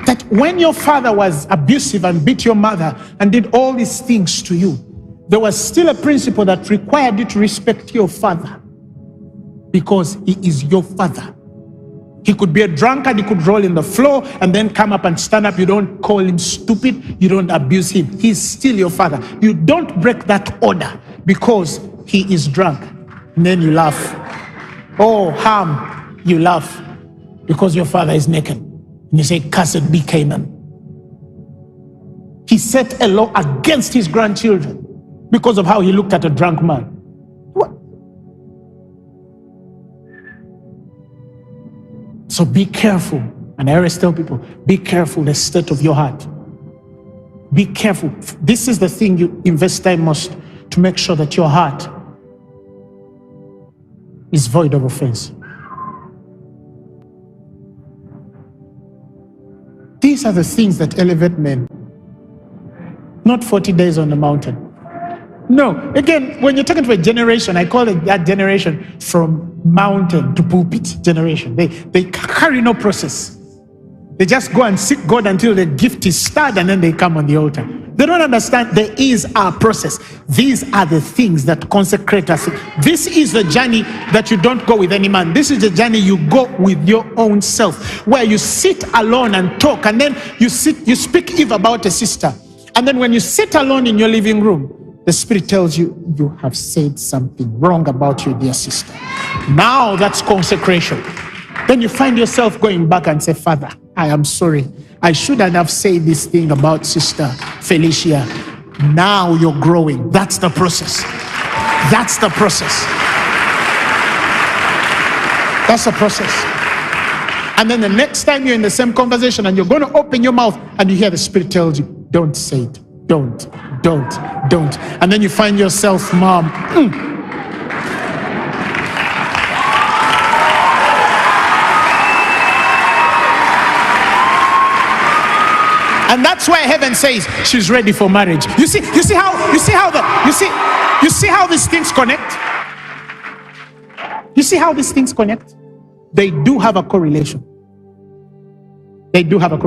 That when your father was abusive and beat your mother and did all these things to you, there was still a principle that required you to respect your father, because he is your father. He could be a drunkard, he could roll in the floor and then come up and stand up. You don't call him stupid, you don't abuse him. He's still your father. You don't break that order because he is drunk. And then you laugh. Oh, Ham, you laugh because your father is naked. And you say, cursed be Canaan. He set a law against his grandchildren because of how he looked at a drunk man. What? So be careful. And I always tell people, be careful the state of your heart. Be careful. This is the thing you invest time most, to make sure that your heart is void of offense. These are the things that elevate men. Not 40 days on the mountain. No, again, when you're talking to a generation, I call it that generation from mountain to pulpit generation. They carry no process. They just go and seek God until the gift is stirred and then they come on the altar. They don't understand there is a process. These are the things that consecrate us. This is the journey that you don't go with any man. This is the journey you go with your own self, where you sit alone and talk, and then you speak Eve about a sister. And then when you sit alone in your living room, the Spirit tells you, you have said something wrong about your dear sister. Now that's consecration. Then you find yourself going back and say, Father, I am sorry. I shouldn't have said this thing about Sister Felicia. Now you're growing. That's the process. That's the process. That's the process. And then the next time you're in the same conversation and you're going to open your mouth and you hear the Spirit tells you, don't say it. Don't. And then you find yourself, Mom, And that's why heaven says she's ready for marriage. You see how these things connect? You see how these things connect? They do have a correlation. They do have a correlation.